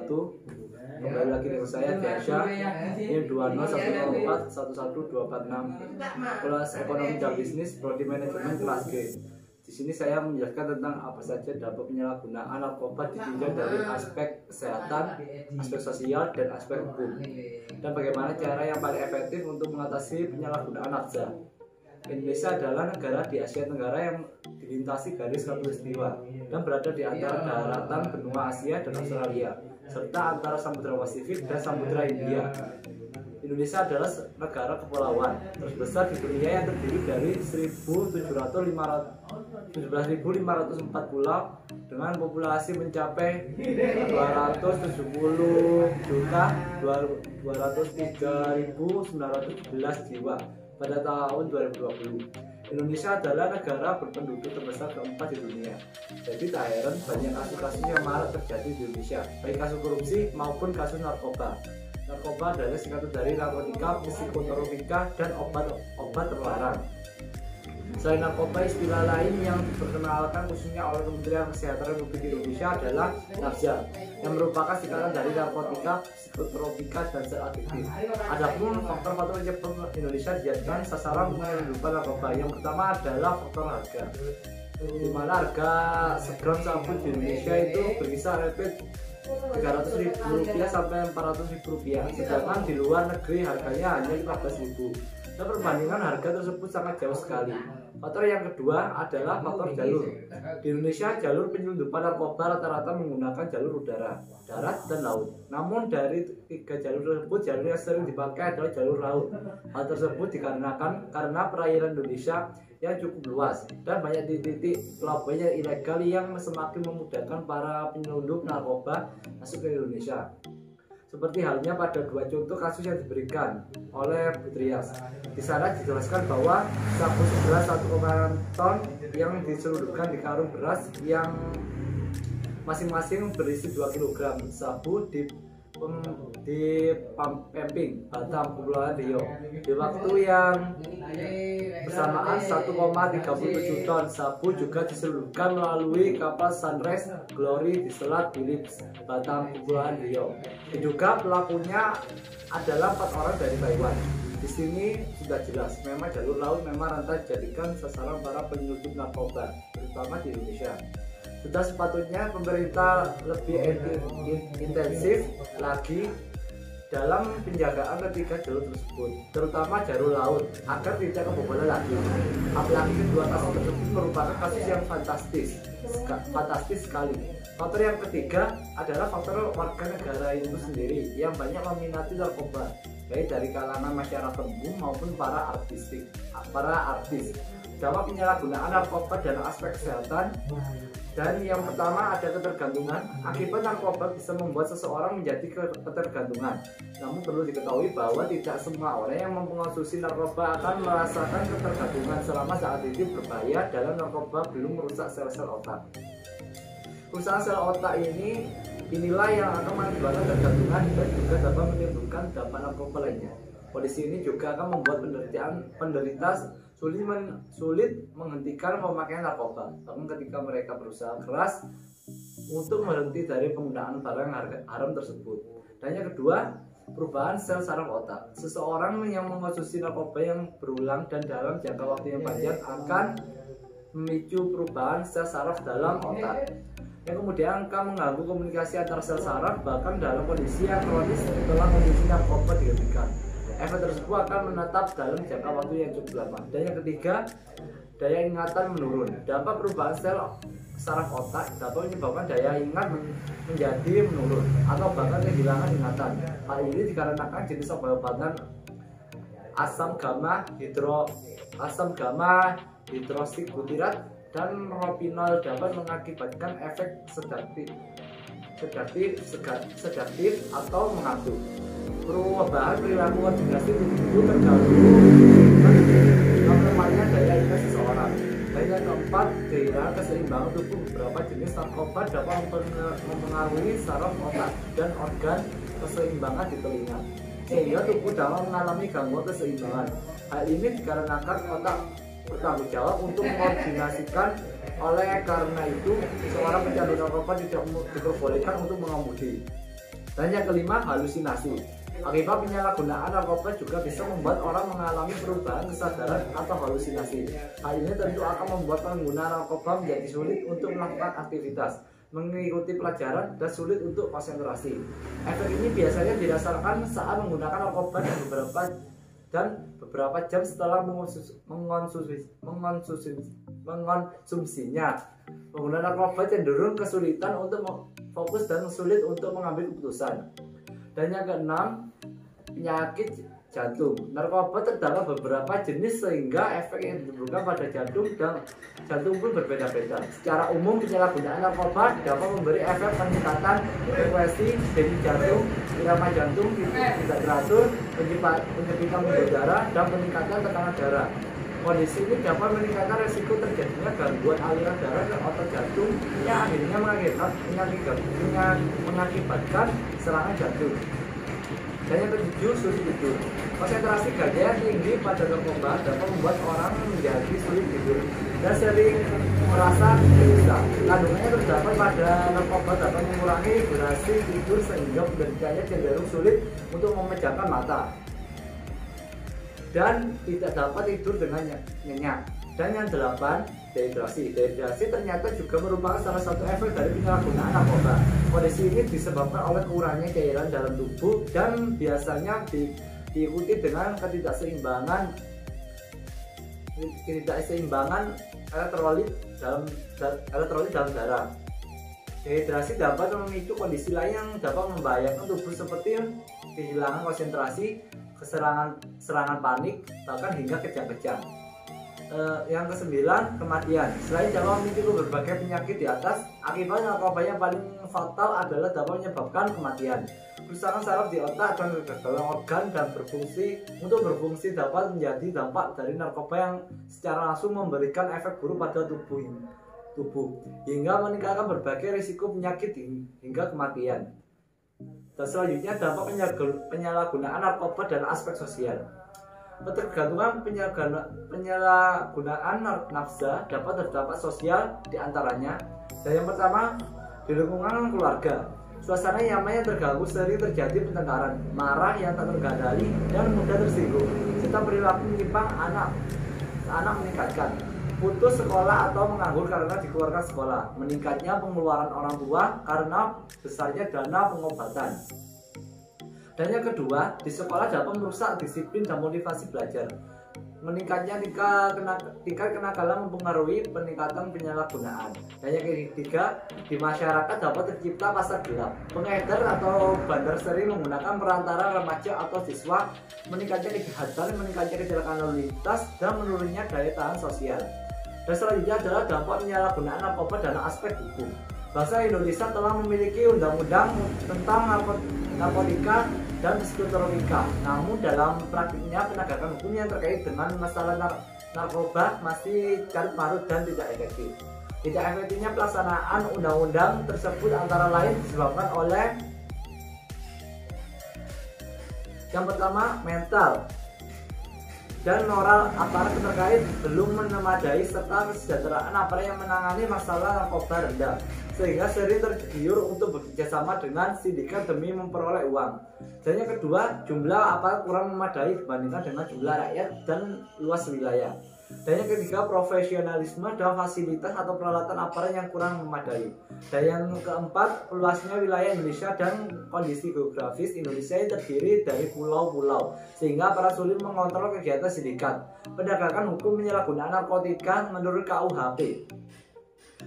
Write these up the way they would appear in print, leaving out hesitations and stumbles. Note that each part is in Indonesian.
wabarakatuh. Kembali lagi dengan saya Diansya. Ini 20104 11246 kelas ekonomi dan bisnis prodi manajemen kelas G. Di sini saya menjelaskan tentang apa saja dampak penyalahgunaan narkoba ditinjau dari aspek kesehatan, aspek sosial, dan aspek hukum, dan bagaimana cara yang paling efektif untuk mengatasi penyalahgunaan narkoba. Indonesia adalah negara di Asia Tenggara yang dilintasi garis khatulistiwa dan berada di antara daratan benua Asia dan Australia, serta antara Samudra Pasifik dan Samudra Hindia. Indonesia adalah negara kepulauan terbesar di dunia yang terdiri dari 17.504 pulau dengan populasi mencapai 270.203.917 jiwa pada tahun 2020. Indonesia adalah negara berpenduduk terbesar keempat di dunia. Jadi tak heran banyak kasus-kasus yang marak terjadi di Indonesia, baik kasus korupsi maupun kasus narkoba. Narkoba adalah singkatan dari narkotika, psikotropika, dan obat terlarang. Selain narkoba, istilah lain yang diperkenalkan khususnya oleh Kementerian Kesehatan Republik Indonesia adalah nafza, yang merupakan singkatan dari narkotika, psikotropika, dan zat adiktif. Adapun faktor-faktor penyebab Indonesia dijadikan sasaran penyelundupan narkoba. Yang pertama adalah faktor harga, di mana harga segram sabu di Indonesia itu berkisar Rp300.000 sampai Rp400.000, sedangkan di luar negeri harganya hanya Rp15.000. Dan perbandingan harga tersebut sangat jauh sekali. Faktor yang kedua adalah faktor jalur. Di Indonesia, jalur penyelundupan narkoba rata-rata menggunakan jalur udara, darat, dan laut. Namun dari tiga jalur tersebut, jalur yang sering dipakai adalah jalur laut. Hal tersebut dikarenakan karena perairan Indonesia yang cukup luas dan banyak titik pelabuhan yang ilegal yang semakin memudahkan para penyelundup narkoba masuk ke Indonesia. Seperti halnya pada dua contoh kasus yang diberikan oleh Putrias. Di sana dijelaskan bahwa sabu seberat 1,6 ton yang diselundupkan di karung beras yang masing-masing berisi 2 kg sabu di Pemping, Batam, Kepulauan Riau. Di waktu yang bersamaan 1,37 ton sabu juga diselundupkan melalui kapal Sunrise Glory di Selat Philips, Batam, Kepulauan Riau. Diduga pelakunya adalah 4 orang dari Taiwan. Di sini sudah jelas, memang jalur laut memang rentan dijadikan sasaran para penyelundup narkoba, terutama di Indonesia. Sudah sepatutnya pemerintah lebih intensif lagi dalam penjagaan ketiga jalur tersebut, terutama jalur laut, agar tidak kebobolan lagi. Apalagi kedua kasus tersebut merupakan kasus yang fantastis sekali. Faktor yang ketiga adalah faktor warga negara itu sendiri yang banyak meminati narkoba, baik dari kalangan masyarakat umum maupun para artis. Dampak penyalahgunaan narkoba dalam aspek kesehatan. Dan yang pertama ada ketergantungan. Akibat narkoba bisa membuat seseorang menjadi ketergantungan. Namun perlu diketahui bahwa tidak semua orang yang mengkonsumsi narkoba akan merasakan ketergantungan selama saat itu berbahaya dalam narkoba belum merusak sel-sel otak. Kerusakan sel otak inilah yang akan mengakibatkan ketergantungan dan juga dapat menimbulkan dampak narkoba lainnya. Kondisi ini juga akan membuat penderita sulit menghentikan pemakaian narkoba, namun ketika mereka berusaha keras untuk berhenti dari penggunaan barang haram tersebut. Dan yang kedua, perubahan sel saraf otak. Seseorang yang mengkonsumsi narkoba yang berulang dan dalam jangka waktu yang panjang akan memicu perubahan sel saraf dalam otak, yang kemudian akan mengganggu komunikasi antar sel saraf, bahkan dalam kondisi yang kronis setelah kondisi narkoba dihentikan. Efek tersebut akan menetap dalam jangka waktu yang cukup lama. Dan yang ketiga, daya ingatan menurun. Dampak perubahan sel saraf otak dapat menyebabkan daya ingat menjadi menurun atau bahkan kehilangan ingatan. Hal ini dikarenakan jenis obat-obatan asam gamma hidroksibutirat dan ropinol dapat mengakibatkan efek sedatif atau mengantuk. Perubahan perilaku koordinasi tubuh terganggu dan lemahnya daya ingat seseorang. Dan yang keempat, kehilangan keseimbangan tubuh. Beberapa jenis narkoba dapat mempengaruhi saraf otak dan organ keseimbangan di telinga, sehingga tubuh dapat mengalami gangguan keseimbangan. Hal ini dikarenakan otak bertanggung jawab untuk mengkoordinasikan. Oleh karena itu, seorang pecandu narkoba tidak diperbolehkan untuk mengemudi. Dan yang kelima, halusinasi. Akibat penyalahgunaan narkoba juga bisa membuat orang mengalami perubahan kesadaran atau halusinasi. Hal ini tentu akan membuat pengguna narkoba menjadi sulit untuk melakukan aktivitas, mengikuti pelajaran, dan sulit untuk konsentrasi. Efek ini biasanya dirasakan saat menggunakan narkoba dan beberapa jam setelah mengonsumsinya. Pengguna narkoba cenderung kesulitan untuk fokus dan sulit untuk mengambil keputusan. Dan yang keenam, penyakit jantung. Narkoba terdapat beberapa jenis sehingga efek yang ditimbulkan pada jantung pun berbeda-beda. Secara umum, penyalahgunaan narkoba dapat memberi efek peningkatan frekuensi denyut jantung, irama jantung tidak teratur, penyempitan pembuluh darah, dan peningkatan tekanan darah. Kondisi ini dapat meningkatkan resiko terjadinya gangguan aliran darah ke otot jantung yang akhirnya mengakibatkan serangan jantung. Dan yang ketujuh, sulit tidur. Konsentrasi ganja yang tinggi pada narkoba dapat membuat orang menjadi sulit tidur dan sering merasa gelisah. Kandungannya terdapat pada narkoba dapat mengurangi durasi tidur sehingga penderitanya cenderung sulit untuk memejamkan mata dan tidak dapat tidur dengan nyenyak. Dan yang delapan, dehidrasi. Dehidrasi ternyata juga merupakan salah satu efek dari penyalahgunaan narkoba. Kondisi ini disebabkan oleh kurangnya cairan dalam tubuh dan biasanya diikuti dengan ketidakseimbangan elektrolit dalam darah. Dehidrasi dapat memicu kondisi lain yang dapat membahayakan tubuh seperti kehilangan konsentrasi, serangan panik, bahkan hingga kejang-kejang. Yang kesembilan, kematian. Selain dapat memicu berbagai penyakit di atas, akibat narkoba yang paling fatal adalah dapat menyebabkan kematian. Kerusakan saraf di otak dan kegagalan organ dan berfungsi dapat menjadi dampak dari narkoba yang secara langsung memberikan efek buruk pada tubuh hingga meningkatkan berbagai risiko penyakit hingga kematian. Dan selanjutnya dampak penyalahgunaan narkoba dan aspek sosial. Ketergantungan penyalahgunaan nafsa dapat terdapat sosial diantaranya. Dan yang pertama, di lingkungan keluarga. Suasana nyaman yang terganggu sering terjadi pertengkaran, marah yang tak terkendali, dan mudah tersinggung, serta perilaku menyimpang anak meningkatkan. Putus sekolah atau menganggur karena dikeluarkan sekolah, meningkatnya pengeluaran orang tua karena besarnya dana pengobatan. Dan yang kedua, di sekolah dapat merusak disiplin dan motivasi belajar. Meningkatnya tingkat kenakalan mempengaruhi peningkatan penyalahgunaan. Dan yang ketiga, di masyarakat dapat tercipta pasar gelap. Pengedar atau bandar sering menggunakan perantara remaja atau siswa, meningkatnya kejahatan, meningkatnya kecelakaan lalu lintas, dan menurunnya daya tahan sosial. Dan selanjutnya adalah dampak penyalahgunaan narkoba dan aspek hukum. Bangsa Indonesia telah memiliki undang-undang tentang narkotika dan psikotropika. Namun dalam praktiknya penegakan hukum yang terkait dengan masalah narkoba masih carut marut dan tidak efektif. Tidak efektifnya pelaksanaan undang-undang tersebut antara lain disebabkan oleh yang pertama, mental dan moral aparat terkait belum memadai serta kesejahteraan aparat yang menangani masalah narkoba rendah, sehingga sering tergiur untuk bekerjasama dengan sindikat demi memperoleh uang. Dan yang kedua, jumlah aparat kurang memadai dibandingkan dengan jumlah rakyat dan luas wilayah. Dan yang ketiga, profesionalisme dan fasilitas atau peralatan aparat yang kurang memadai. Dan yang keempat, luasnya wilayah Indonesia dan kondisi geografis Indonesia yang terdiri dari pulau-pulau, sehingga aparat sulit mengontrol kegiatan sindikat. Penegakan hukum penyalahgunaan narkotika menurut KUHP.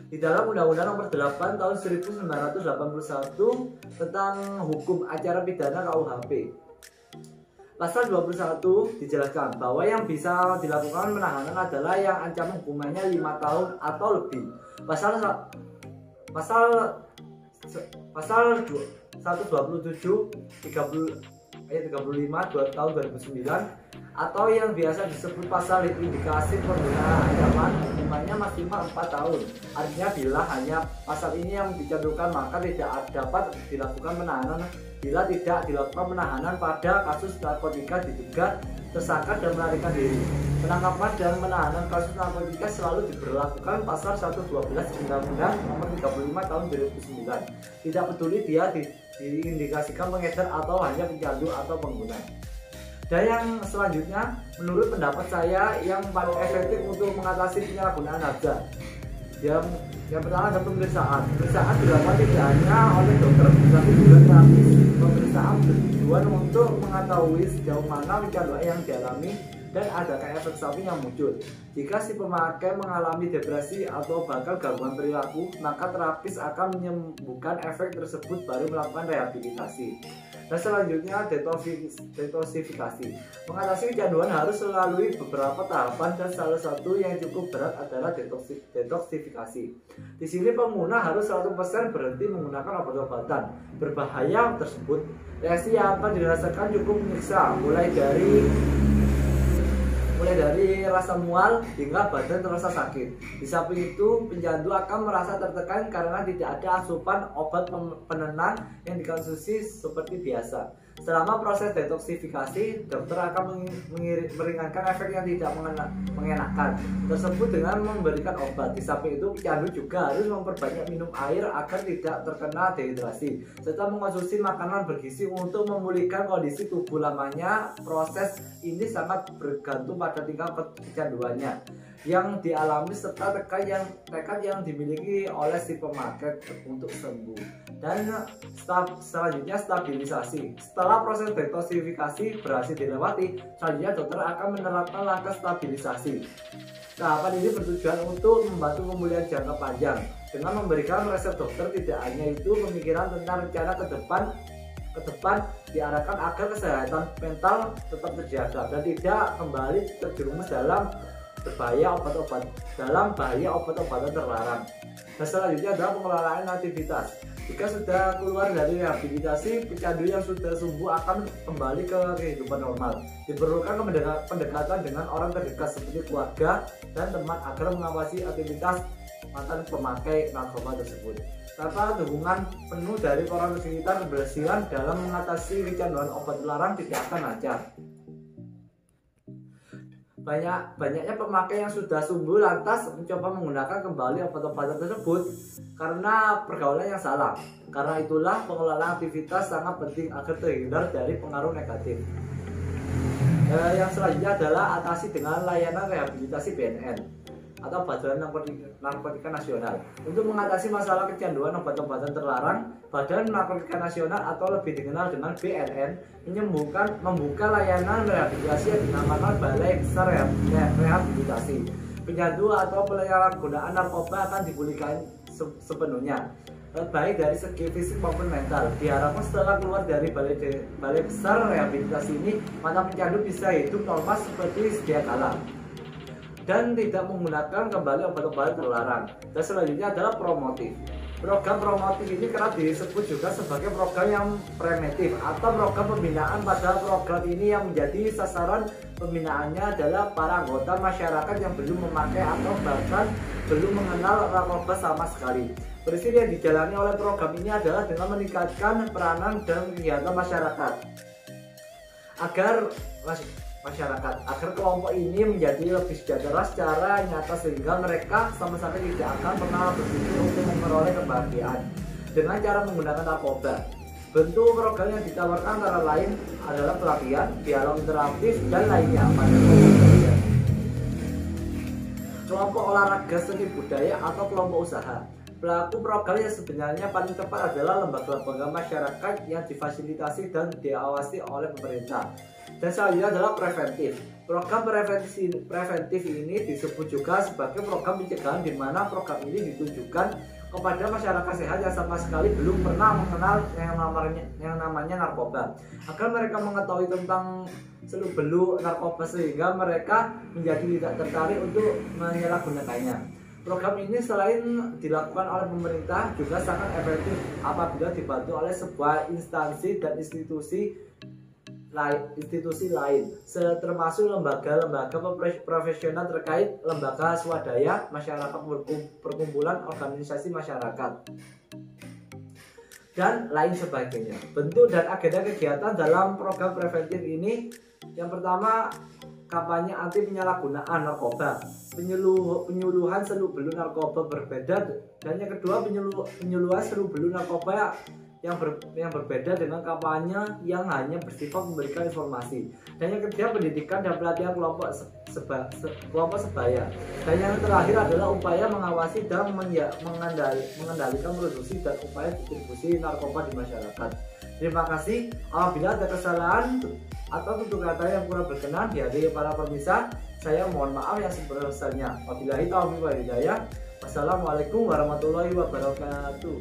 Di dalam Undang-Undang Nomor 8 Tahun 1981 tentang Hukum Acara Pidana KUHP, Pasal 21 dijelaskan bahwa yang bisa dilakukan penahanan adalah yang ancaman hukumannya 5 tahun atau lebih. Pasal 127 ayat 35 tahun 2009 atau yang biasa disebut pasal indikasi penggunaan ancaman hukumannya maksimal 4 tahun. Artinya bila hanya pasal ini yang dicantumkan maka tidak dapat dilakukan penahanan bila tidak dilakukan penahanan pada kasus narkotika diduga tersangka dan melarikan diri. Penangkapan dan menahanan kasus narkotika selalu diberlakukan pasal 112 Undang-Undang Nomor 35 Tahun 2009. Tidak peduli dia diindikasikan pengedar atau hanya pencandu atau pengguna. Dan yang selanjutnya, menurut pendapat saya yang paling efektif untuk mengatasi penyalahgunaan narkoba, yang pertama ada pemeriksaan. Pemeriksaan dilakukan tidak hanya oleh dokter, tapi juga terapis. Pemeriksaan bertujuan untuk mengetahui sejauh mana kecanduan yang dialami dan adakah efek samping yang muncul. Jika si pemakai mengalami depresi atau bahkan gangguan perilaku, maka terapis akan menyembuhkan efek tersebut baru melakukan rehabilitasi. Dan selanjutnya detoksifikasi. Mengatasi kecanduan harus melalui beberapa tahapan dan salah satu yang cukup berat adalah detoksifikasi. Di sini pengguna harus 100% berhenti menggunakan obat-obatan berbahaya tersebut. Reaksi yang akan dirasakan cukup menyiksa, mulai dari rasa mual hingga badan terasa sakit. Di samping itu, pencandu akan merasa tertekan karena tidak ada asupan obat penenang yang dikonsumsi seperti biasa. Selama proses detoksifikasi, dokter akan meringankan efek yang tidak mengenakan tersebut dengan memberikan obat. Di samping itu, pencandu juga harus memperbanyak minum air agar tidak terkena dehidrasi, serta mengonsumsi makanan bergizi untuk memulihkan kondisi tubuh. Lamanya proses ini sangat bergantung pada tingkat kecanduannya yang dialami serta tekad yang dimiliki oleh si pemakai untuk sembuh. Dan selanjutnya stabilisasi. Setelah proses detoksifikasi berhasil dilewati, selanjutnya dokter akan menerapkan langkah stabilisasi. Tahapan ini bertujuan untuk membantu pemulihan jangka panjang dengan memberikan resep dokter. Tidak hanya itu, pemikiran tentang rencana ke depan diarahkan agar kesehatan mental tetap terjaga dan tidak kembali terjerumus dalam bahaya obat-obatan terlarang. Dan selanjutnya adalah pengelolaan aktivitas. Jika sudah keluar dari rehabilitasi, pecandu yang sudah sembuh akan kembali ke kehidupan normal. Diperlukan pendekatan dengan orang terdekat seperti keluarga dan teman agar mengawasi aktivitas mantan pemakai narkoba tersebut. Tanpa dukungan penuh dari orang sekitar, keberhasilan dalam mengatasi kecanduan obat terlarang tidak akan lancar. Banyaknya pemakai yang sudah sembuh lantas mencoba menggunakan kembali obat-obatan tersebut karena pergaulan yang salah. Karena itulah pengelolaan aktivitas sangat penting agar terhindar dari pengaruh negatif. Yang selanjutnya adalah atasi dengan layanan rehabilitasi BNN atau Badan Narkotika Nasional. Untuk mengatasi masalah kecanduan obat-obatan terlarang, Badan Narkotika Nasional atau lebih dikenal dengan BNN membuka layanan rehabilitasi yang dinamakan Balai Besar Rehabilitasi. Pencandu atau penyalahgunaan narkoba akan dipulihkan sepenuhnya, baik dari segi fisik maupun mental. Diharapkan setelah keluar dari balai besar rehabilitasi ini, maka pencandu bisa hidup normal seperti sedia kala dan tidak menggunakan kembali obat-obatan terlarang. Dan selanjutnya adalah promotif. Program promotif ini kerap disebut juga sebagai program yang preventif atau program pembinaan. Pada program ini yang menjadi sasaran pembinaannya adalah para anggota masyarakat yang belum memakai atau bahkan belum mengenal narkoba sama sekali. Prinsip yang dijalani oleh program ini adalah dengan meningkatkan peranan dan kegiatan masyarakat agar kelompok ini menjadi lebih sejahtera secara nyata, sehingga mereka sama sekali tidak akan pernah berpikir untuk memperoleh kebahagiaan dengan cara menggunakan narkoba. Bentuk program yang ditawarkan antara lain adalah pelatihan, dialog interaktif, dan lainnya pada kelompok olahraga, seni budaya, atau kelompok usaha. Pelaku program yang sebenarnya paling tepat adalah lembaga-lembaga masyarakat yang difasilitasi dan diawasi oleh pemerintah. Dan selanjutnya adalah preventif. Program preventif ini disebut juga sebagai program pencegahan, di mana program ini ditujukan kepada masyarakat sehat yang sama sekali belum pernah mengenal yang namanya narkoba, agar mereka mengetahui tentang seluk-beluk narkoba sehingga mereka menjadi tidak tertarik untuk menyalahgunakannya. Program ini selain dilakukan oleh pemerintah juga sangat efektif apabila dibantu oleh sebuah instansi dan institusi lain, termasuk lembaga-lembaga profesional terkait, lembaga swadaya, masyarakat, perkumpulan, organisasi masyarakat, dan lain sebagainya. Bentuk dan agenda kegiatan dalam program preventif ini Yang pertama, kampanye anti penyalahgunaan narkoba, penyuluhan seluk beluk narkoba berbeda, dan yang kedua penyuluhan seluk beluk narkoba yang berbeda dengan kampanye yang hanya bersifat memberikan informasi, dan yang ketiga pendidikan dan pelatihan kelompok sebaya, dan yang terakhir adalah upaya mengawasi dan mengendalikan produksi dan upaya distribusi narkoba di masyarakat. Terima kasih. Apabila ada kesalahan atau tutur kata yang kurang berkenan di hati para pemirsa, saya mohon maaf yang sebesar-besarnya. Wabillahi taufiq wal hidayah. Wassalamualaikum warahmatullahi wabarakatuh.